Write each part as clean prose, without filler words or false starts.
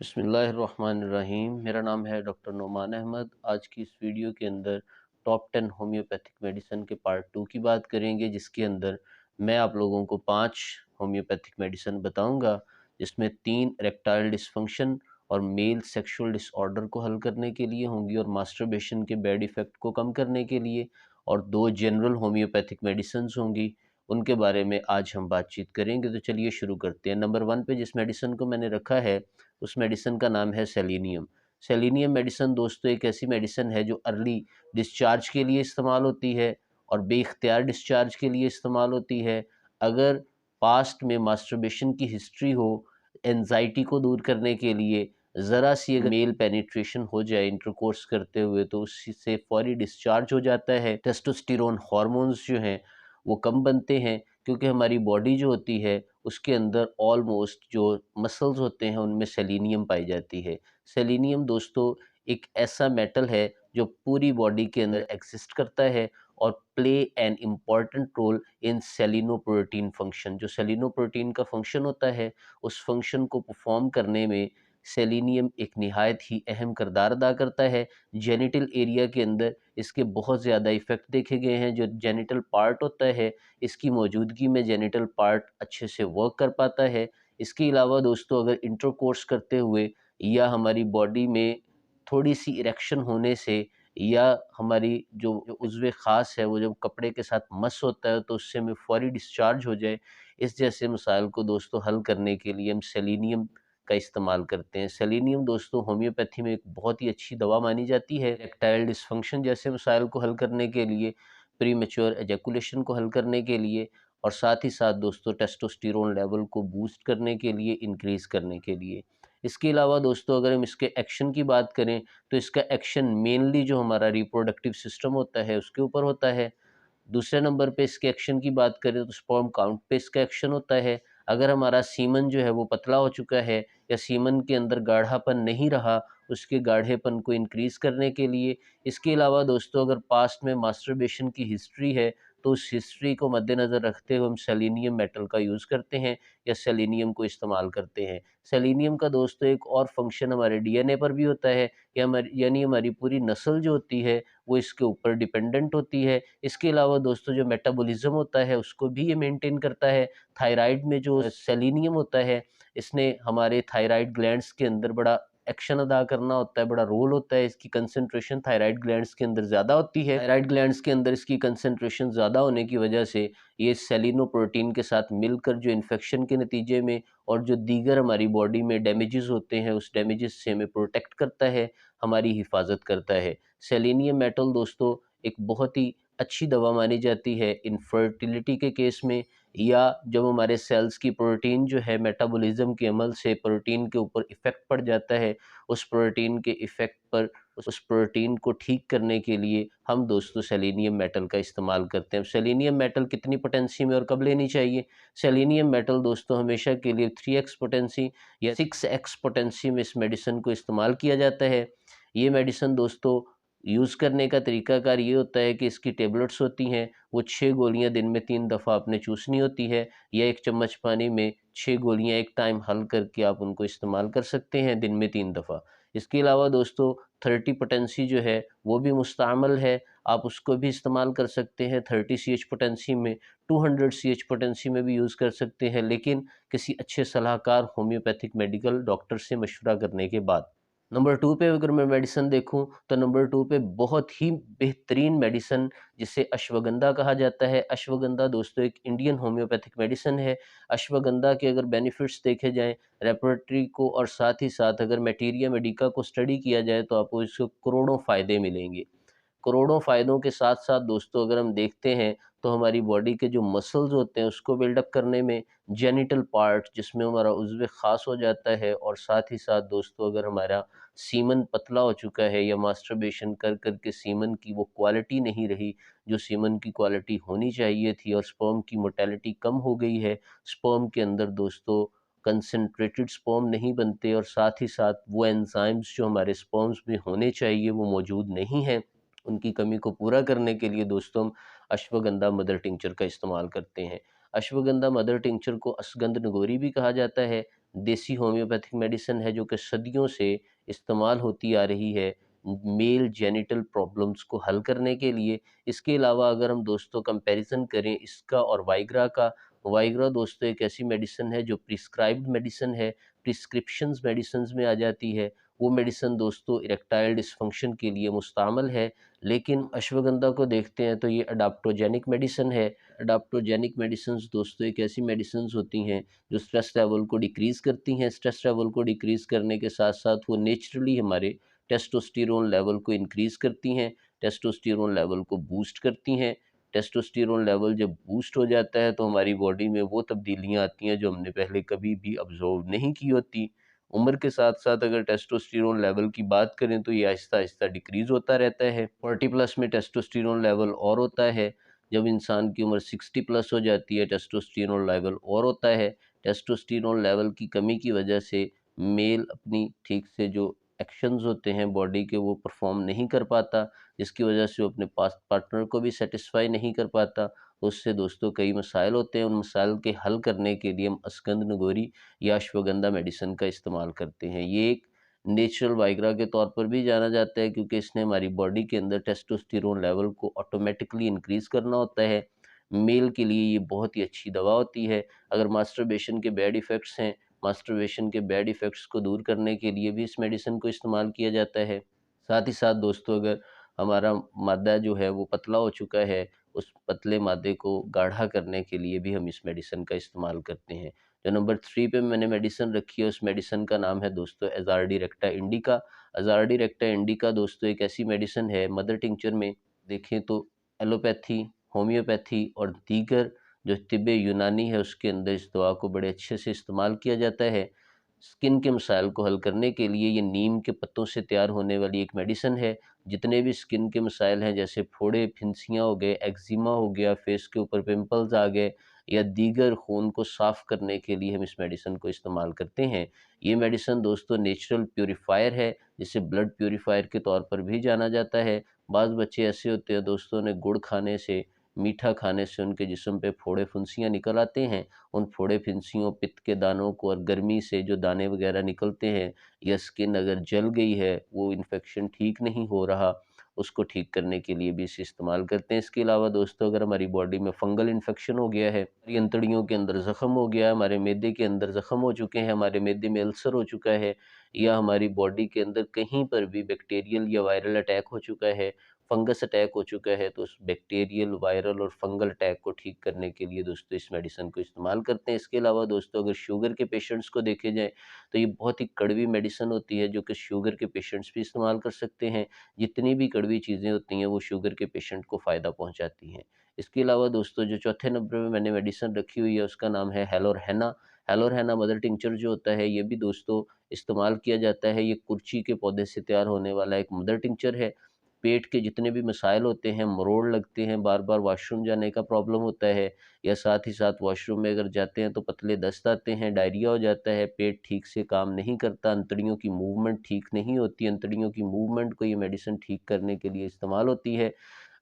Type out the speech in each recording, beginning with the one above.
बिस्मिल्लाहिर्रहमानिर्रहीम। मेरा नाम है डॉक्टर नोमान अहमद। आज की इस वीडियो के अंदर टॉप 10 होम्योपैथिक मेडिसिन के पार्ट 2 की बात करेंगे, जिसके अंदर मैं आप लोगों को 5 होम्योपैथिक मेडिसिन बताऊंगा, जिसमें 3 इरेक्टाइल डिसफंक्शन और मेल सेक्सुअल डिसऑर्डर को हल करने के लिए होंगी और मास्टरबेशन के बैड इफ़ेक्ट को कम करने के लिए, और 2 जनरल होम्योपैथिक मेडिसिन होंगी, उनके बारे में आज हम बातचीत करेंगे। तो चलिए शुरू करते हैं। नंबर 1 पे जिस मेडिसिन को मैंने रखा है उस मेडिसिन का नाम है सेलेनियम। सेलेनियम मेडिसिन दोस्तों एक ऐसी मेडिसिन है जो अर्ली डिस्चार्ज के लिए इस्तेमाल होती है और बेख्तियार डिस्चार्ज के लिए इस्तेमाल होती है। अगर पास्ट में मास्टरबेशन की हिस्ट्री हो, एंजाइटी को दूर करने के लिए ज़रा सी अगर मेल पेनिट्रेशन हो जाए इंटरकोर्स करते हुए, तो उससे फौरी डिस्चार्ज हो जाता है। टेस्टोस्टेरोन हार्मोन्स जो हैं वो कम बनते हैं, क्योंकि हमारी बॉडी जो होती है उसके अंदर ऑलमोस्ट जो मसल्स होते हैं उनमें सेलेनियम पाई जाती है। सेलेनियम दोस्तों एक ऐसा मेटल है जो पूरी बॉडी के अंदर एग्जिस्ट करता है और play an important role in selenoprotein function. जो सेलिनोप्रोटीन का फंक्शन होता है, उस फंक्शन को परफॉर्म करने में सेलेनियम एक निहायत ही अहम किरदार अदा करता है। जेनिटल एरिया के अंदर इसके बहुत ज़्यादा इफ़ेक्ट देखे गए हैं। जो जेनिटल पार्ट होता है, इसकी मौजूदगी में जेनिटल पार्ट अच्छे से वर्क कर पाता है। इसके अलावा दोस्तों अगर इंटरकोर्स करते हुए या हमारी बॉडी में थोड़ी सी इरेक्शन होने से, या हमारी जो उज़्व ख़ास है वो जब कपड़े के साथ मस होता है तो उससे हमें फौरी डिस्चार्ज हो जाए, इस जैसे मसाइल को दोस्तों हल करने के लिए हम सेलेनियम का इस्तेमाल करते हैं। सेलेनियम दोस्तों होम्योपैथी में एक बहुत ही अच्छी दवा मानी जाती है। इरेक्टाइल डिसफंक्शन जैसे मसाइल को हल करने के लिए, प्रीमेच्योर एजैकुलेशन को हल करने के लिए, और साथ ही साथ दोस्तों टेस्टोस्टेरोन लेवल को बूस्ट करने के लिए, इंक्रीज़ करने के लिए। इसके अलावा दोस्तों अगर हम इसके एक्शन की बात करें, तो इसका एक्शन मेनली जो हमारा रिप्रोडक्टिव सिस्टम होता है उसके ऊपर होता है। दूसरे नंबर पे इसके एक्शन की बात करें तो स्पर्म काउंट पे इसका एक्शन होता है। अगर हमारा सीमन जो है वो पतला हो चुका है या सीमन के अंदर गाढ़ापन नहीं रहा, उसके गाढ़ेपन को इंक्रीज़ करने के लिए। इसके अलावा दोस्तों अगर पास्ट में मास्टरबेशन की हिस्ट्री है, तो उस हिस्ट्री को मद्देनज़र रखते हुए हम सेलेनियम मेटल का यूज़ करते हैं या सेलेनियम को इस्तेमाल करते हैं। सेलेनियम का दोस्तों एक और फंक्शन हमारे डीएनए पर भी होता है, या यानी हमारी पूरी नस्ल जो होती है वो इसके ऊपर डिपेंडेंट होती है। इसके अलावा दोस्तों जो मेटाबॉलिज्म होता है उसको भी ये मेंटेन करता है। थायराइड में जो सेलेनियम होता है, इसने हमारे थायराइड ग्लैंड्स के अंदर बड़ा एक्शन अदा करना होता है, बड़ा रोल होता है। इसकी कंसंट्रेशन थायराइड ग्लैंड्स के अंदर ज़्यादा होती है। थायराइड ग्लैंड्स के अंदर इसकी कंसंट्रेशन ज़्यादा होने की वजह से ये सेलिनोप्रोटीन के साथ मिलकर जो इन्फेक्शन के नतीजे में और जो दीगर हमारी बॉडी में डैमेजेस होते हैं, उस डैमेजेस से हमें प्रोटेक्ट करता है, हमारी हिफाजत करता है। सेलेनियम मेटल दोस्तों एक बहुत ही अच्छी दवा मानी जाती है इनफर्टिलिटी के केस में, या जब हमारे सेल्स की प्रोटीन जो है मेटाबॉलिज्म के अमल से प्रोटीन के ऊपर इफ़ेक्ट पड़ जाता है, उस प्रोटीन के इफ़ेक्ट पर उस प्रोटीन को ठीक करने के लिए हम दोस्तों सेलेनियम मेटल का इस्तेमाल करते हैं। सेलेनियम मेटल कितनी पोटेंसी में और कब लेनी चाहिए? सेलेनियम मेटल दोस्तों हमेशा के लिए 3x पोटेंसी या 6x पोटेंसी में इस मेडिसिन को इस्तेमाल किया जाता है। ये मेडिसिन दोस्तों यूज़ करने का तरीकाकार ये होता है कि इसकी टेबलेट्स होती हैं, वो 6 गोलियाँ दिन में 3 दफ़ा आपने चूसनी होती है, या 1 चम्मच पानी में 6 गोलियाँ एक टाइम हल करके आप उनको इस्तेमाल कर सकते हैं दिन में 3 दफ़ा। इसके अलावा दोस्तों 30 पोटेंसी जो है वो भी मुस्तअमल है, आप उसको भी इस्तेमाल कर सकते हैं 30 सीएच पोटेंसी में, 200 सीएच पोटेंसी में भी यूज़ कर सकते हैं, लेकिन किसी अच्छे सलाहकार होम्योपैथिक मेडिकल डॉक्टर से मशवरा करने के बाद। नंबर 2 पे अगर मैं मेडिसिन देखूँ, तो नंबर 2 पे बहुत ही बेहतरीन मेडिसिन जिसे अश्वगंधा कहा जाता है। अश्वगंधा दोस्तों एक इंडियन होम्योपैथिक मेडिसिन है। अश्वगंधा के अगर बेनिफिट्स देखे जाएँ रेपर्टरी को, और साथ ही साथ अगर मटीरिया मेडिका को स्टडी किया जाए, तो आपको इससे करोड़ों फ़ायदे मिलेंगे। करोड़ों फ़ायदों के साथ-साथ दोस्तों अगर हम देखते हैं, तो हमारी बॉडी के जो मसल्स होते हैं उसको बिल्डअप करने में, जेनिटल पार्ट जिसमें हमारा उज़्व ख़ास हो जाता है, और साथ ही साथ दोस्तों अगर हमारा सीमन पतला हो चुका है या मास्टरबेशन कर के सीमन की वो क्वालिटी नहीं रही जो सीमन की क्वालिटी होनी चाहिए थी, और स्पर्म की मोटेलिटी कम हो गई है, स्पर्म के अंदर दोस्तों कंसंट्रेटेड स्पर्म नहीं बनते, और साथ ही साथ वो एंजाइम्स जो हमारे स्पर्म्स में होने चाहिए वो मौजूद नहीं हैं, उनकी कमी को पूरा करने के लिए दोस्तों हम अश्वगंधा मदर टिंचर का इस्तेमाल करते हैं। अश्वगंधा मदर टिंचर को अश्वगंध नगोरी भी कहा जाता है। देसी होम्योपैथिक मेडिसिन है जो कि सदियों से इस्तेमाल होती आ रही है मेल जेनिटल प्रॉब्लम्स को हल करने के लिए। इसके अलावा अगर हम दोस्तों कंपैरिजन करें इसका और वाइग्रा का, वाइग्रा दोस्तों एक ऐसी मेडिसिन है जो प्रिस्क्राइब्ड मेडिसिन है, प्रिस्क्रिप्शंस मेडिसिन्स में आ जाती है। वो मेडिसिन दोस्तों इरेक्टाइल डिसफंक्शन के लिए मुस्तामल है। लेकिन अश्वगंधा को देखते हैं तो ये अडाप्टोजेनिक मेडिसिन है। अडाप्टोजेनिक मेडिसिन्स दोस्तों एक ऐसी मेडिसिन्स होती हैं जो स्ट्रेस लेवल को डिक्रीज़ करती हैं। स्ट्रेस लेवल को डिक्रीज़ करने के साथ-साथ वो नेचुरली हमारे टेस्टोस्टेरोन लेवल को इंक्रीज़ करती हैं, टेस्टोस्टेरोन लेवल को बूस्ट करती हैं। टेस्टोस्टेरोन लेवल जब बूस्ट हो जाता है तो हमारी बॉडी में वो तब्दीलियाँ आती हैं जो हमने पहले कभी भी ऑब्ज़र्व नहीं की होती। उम्र के साथ-साथ अगर टेस्टोस्टेरोन लेवल की बात करें तो ये आहिस्ता-आहिस्ता डिक्रीज़ होता रहता है। 40 प्लस में टेस्टोस्टेरोन लेवल और होता है। जब इंसान की उम्र 60 प्लस हो जाती है टेस्टोस्टेरोन लेवल और होता है। टेस्टोस्टेरोन लेवल की कमी की वजह से मेल अपनी ठीक से जो एक्शंस होते हैं बॉडी के वो परफॉर्म नहीं कर पाता, जिसकी वजह से वो अपने पास पार्टनर को भी सेटिस्फाई नहीं कर पाता। उससे दोस्तों कई मसाइल होते हैं, उन मसाइल के हल करने के लिए हम अस्कंद नगोरी या अश्वगंधा मेडिसिन का इस्तेमाल करते हैं। ये एक नेचुरल वाइग्रा के तौर पर भी जाना जाता है क्योंकि इसने हमारी बॉडी के अंदर टेस्टोस्टेरोन लेवल को ऑटोमेटिकली इंक्रीज़ करना होता है। मेल के लिए ये बहुत ही अच्छी दवा होती है। अगर मास्टरबेशन के बैड इफ़ेक्ट्स हैं, मास्टरबेशन के बैड इफ़ेक्ट्स को दूर करने के लिए भी इस मेडिसिन को इस्तेमाल किया जाता है। साथ ही साथ दोस्तों अगर हमारा मादा जो है वो पतला हो चुका है, उस पतले मादे को गाढ़ा करने के लिए भी हम इस मेडिसिन का इस्तेमाल करते हैं। जो नंबर 3 पे मैंने मेडिसिन रखी है उस मेडिसिन का नाम है दोस्तों एज़ार्डी रेक्टा इंडिका। एज़ार्डी रेक्टा इंडिका दोस्तों एक ऐसी मेडिसिन है मदर टिंचर में देखें तो एलोपैथी, होम्योपैथी और दीगर जो तिब्बे यूनानी है उसके अंदर इस दवा को बड़े अच्छे से इस्तेमाल किया जाता है। स्किन के मसाइल को हल करने के लिए ये नीम के पत्तों से तैयार होने वाली एक मेडिसिन है। जितने भी स्किन के मसाइल हैं जैसे फोड़े, फिंसियाँ हो गए, एक्जिमा हो गया, फेस के ऊपर पिंपल्स आ गए या दीगर खून को साफ़ करने के लिए हम इस मेडिसिन को इस्तेमाल करते हैं। ये मेडिसिन दोस्तों नेचुरल प्यूरीफायर है, जिसे ब्लड प्यूरीफायर के तौर पर भी जाना जाता है। बाज़ बच्चे ऐसे होते हैं दोस्तों उन्हें गुड़ खाने से, मीठा खाने से उनके जिस्म पे फोड़े फुंसियाँ निकल आते हैं। उन फोड़े फिंसियों, पित्त के दानों को और गर्मी से जो दाने वगैरह निकलते हैं या स्किन अगर जल गई है, वो इन्फेक्शन ठीक नहीं हो रहा, उसको ठीक करने के लिए भी इसे इस्तेमाल करते हैं। इसके अलावा दोस्तों अगर हमारी बॉडी में फंगल इन्फेक्शन हो गया है, हमारी अंतड़ियों के अंदर ज़ख्म हो गया है, हमारे मैदे के अंदर ज़ख्म हो चुके हैं, हमारे मैदे में अल्सर हो चुका है या हमारी बॉडी के अंदर कहीं पर भी बैक्टीरियल या वायरल अटैक हो चुका है, फंगस अटैक हो चुका है, तो उस बैक्टीरियल, वायरल और फंगल अटैक को ठीक करने के लिए दोस्तों इस मेडिसिन को इस्तेमाल करते हैं। इसके अलावा दोस्तों अगर शुगर के पेशेंट्स को देखे जाए तो ये बहुत ही कड़वी मेडिसिन होती है जो कि शुगर के पेशेंट्स भी इस्तेमाल कर सकते हैं। जितनी भी कड़वी चीज़ें होती हैं वो शुगर के पेशेंट को फ़ायदा पहुँचाती हैं। इसके अलावा दोस्तों जो चौथे नंबर पे मैंने मेडिसिन रखी हुई है उसका नाम है हेलोरहेना। हेलोरहेना मदर टिंचर जो होता है ये भी दोस्तों इस्तेमाल किया जाता है। ये कुर्ची के पौधे से तैयार होने वाला एक मदर टिंचर है। पेट के जितने भी मसाइल होते हैं, मरोड़ लगते हैं, बार-बार वॉशरूम जाने का प्रॉब्लम होता है या साथ ही साथ वॉशरूम में अगर जाते हैं तो पतले दस्त आते हैं, डायरिया हो जाता है, पेट ठीक से काम नहीं करता, अंतड़ियों की मूवमेंट ठीक नहीं होती, अंतड़ियों की मूवमेंट को ये मेडिसिन ठीक करने के लिए इस्तेमाल होती है।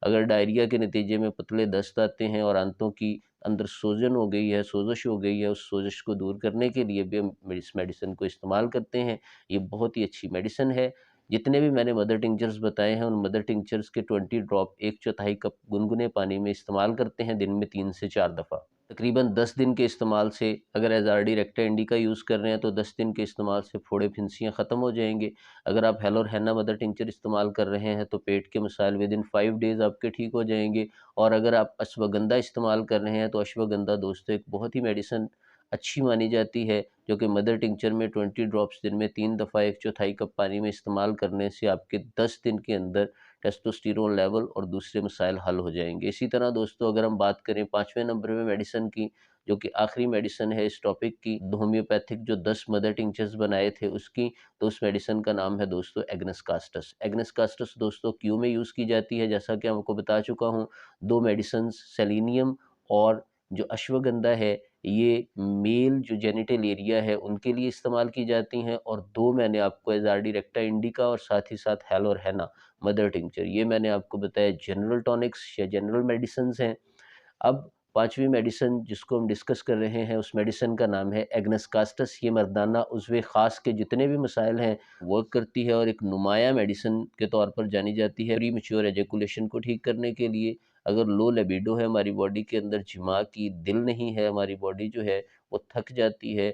अगर डायरिया के नतीजे में पतले दस्त आते हैं और आंतों की अंदर सूजन हो गई है, सोज़श हो गई है, उस सोज़श को दूर करने के लिए भी हम इस मेडिसिन को इस्तेमाल करते हैं। ये बहुत ही अच्छी मेडिसिन है। जितने भी मैंने मदर टिंचर्स बताए हैं, उन मदर टिंचर्स के 20 ड्रॉप 1/4 कप गुनगुने पानी में इस्तेमाल करते हैं दिन में 3 से 4 दफ़ा। तकरीबन 10 दिन के इस्तेमाल से अगर एज़ार्डी रेक्टा इंडिका यूज़ कर रहे हैं तो 10 दिन के इस्तेमाल से फोड़े फिंसियाँ ख़त्म हो जाएँगे। अगर आप हेलोरहेना मदर टिंचर इस्तेमाल कर रहे हैं तो पेट के मसाइल विदिन 5 डेज़ आपके ठीक हो जाएँगे। और अगर आप अश्वगंधा इस्तेमाल कर रहे हैं तो अश्वगंधा दोस्तों एक बहुत ही मेडिसिन अच्छी मानी जाती है, जो कि मदर टिंचर में 20 ड्रॉप्स दिन में 3 दफ़ा 1/4 कप पानी में इस्तेमाल करने से आपके 10 दिन के अंदर टेस्टोस्टेरोन लेवल और दूसरे मसाइल हल हो जाएँगे। इसी तरह दोस्तों अगर हम बात करें 5वें नंबर पे मेडिसिन की, जो कि आखिरी मेडिसिन है इस टॉपिक की, होम्योपैथिक जो 10 मदर टिंचर्स बनाए थे उसकी, तो उस मेडिसिन का नाम है दोस्तों एग्नेस कास्टस। एग्नेस कास्टस दोस्तों क्यों में यूज़ की जाती है, जैसा कि आपको बता चुका हूँ, 2 मेडिसिन्स सेलेनियम और जो अश्वगंधा है, ये मेल जो जेनिटल एरिया है उनके लिए इस्तेमाल की जाती हैं और 2 मैंने आपको एज़ार्डी रेक्टा इंडिका और साथ ही साथ हेलोरहेना मदर टिंचर, ये मैंने आपको बताया जनरल टॉनिक्स या जनरल मेडिसिन्स हैं। अब पांचवी मेडिसिन जिसको हम डिस्कस कर रहे हैं उस मेडिसिन का नाम है एग्नस कास्टस। ये मर्दाना उज़्वे ख़ास के जितने भी मसाइल हैं वर्क करती है और एक नुमाया मेडिसिन के तौर पर जानी जाती है प्री मैच्योर एजेकुलेशन को ठीक करने के लिए। अगर लो लिबिडो है हमारी बॉडी के अंदर, जिमा की दिल नहीं है, हमारी बॉडी जो है वो थक जाती है,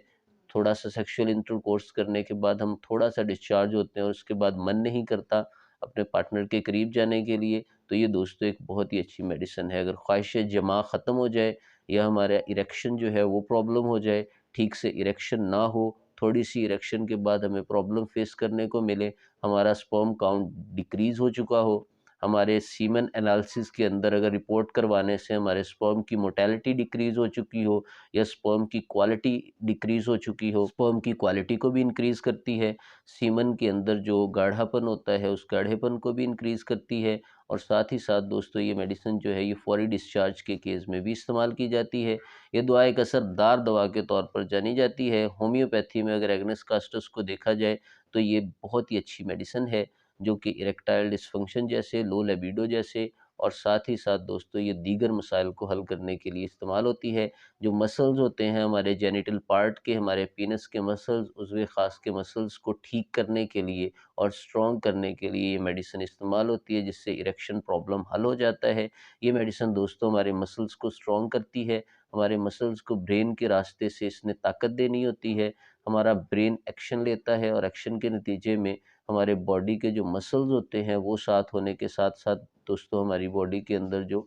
थोड़ा सा सेक्सुअल इंटरकोर्स करने के बाद हम थोड़ा सा डिस्चार्ज होते हैं और उसके बाद मन नहीं करता अपने पार्टनर के करीब जाने के लिए, तो ये दोस्तों एक बहुत ही अच्छी मेडिसिन है। अगर ख्वाहिश जमा ख़त्म हो जाए या हमारा इरेक्शन जो है वो प्रॉब्लम हो जाए, ठीक से इरेक्शन ना हो, थोड़ी सी इरेक्शन के बाद हमें प्रॉब्लम फेस करने को मिले, हमारा स्पर्म काउंट डिक्रीज़ हो चुका हो, हमारे सीमन एनालिसिस के अंदर अगर रिपोर्ट करवाने से हमारे स्पर्म की मोटेलिटी डिक्रीज़ हो चुकी हो या स्पर्म की क्वालिटी डिक्रीज़ हो चुकी हो, स्पर्म की क्वालिटी को भी इंक्रीज़ करती है, सीमन के अंदर जो गाढ़ापन होता है उस गाढ़ेपन को भी इंक्रीज़ करती है। और साथ ही साथ दोस्तों ये मेडिसिन जो है ये फौरी डिस्चार्ज के केस में भी इस्तेमाल की जाती है। ये दवा एक असरदार दवा के तौर पर जानी जाती है। होम्योपैथी में अगर एग्नेस कास्टस को देखा जाए तो ये बहुत ही अच्छी मेडिसिन है जो कि इरेक्टाइल डिसफंक्शन जैसे, लो लिबिडो जैसे और साथ ही साथ दोस्तों ये दीगर मसाइल को हल करने के लिए इस्तेमाल होती है। जो मसल्स होते हैं हमारे जेनिटल पार्ट के, हमारे पीनस के मसल्स, उज़्वे ख़ास के मसल्स को ठीक करने के लिए और स्ट्रॉन्ग करने के लिए ये मेडिसिन इस्तेमाल होती है, जिससे इरेक्शन प्रॉब्लम हल हो जाता है। ये मेडिसिन दोस्तों हमारे मसल्स को स्ट्रॉन्ग करती है, हमारे मसल्स को ब्रेन के रास्ते से इसने ताकत देनी होती है, हमारा ब्रेन एक्शन लेता है और एक्शन के नतीजे में हमारे बॉडी के जो मसल्स होते हैं वो साथ होने के साथ-साथ दोस्तों हमारी बॉडी के अंदर जो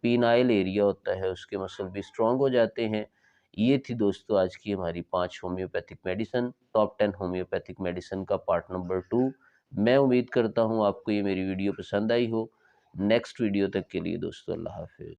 पीनाइल एरिया होता है उसके मसल भी स्ट्रॉन्ग हो जाते हैं। ये थी दोस्तों आज की हमारी 5 homeopathic medicine, top 10 homeopathic medicine का पार्ट नंबर 2। मैं उम्मीद करता हूँ आपको ये मेरी वीडियो पसंद आई हो। नेक्स्ट वीडियो तक के लिए दोस्तों अल्लाह हाफ़िज़।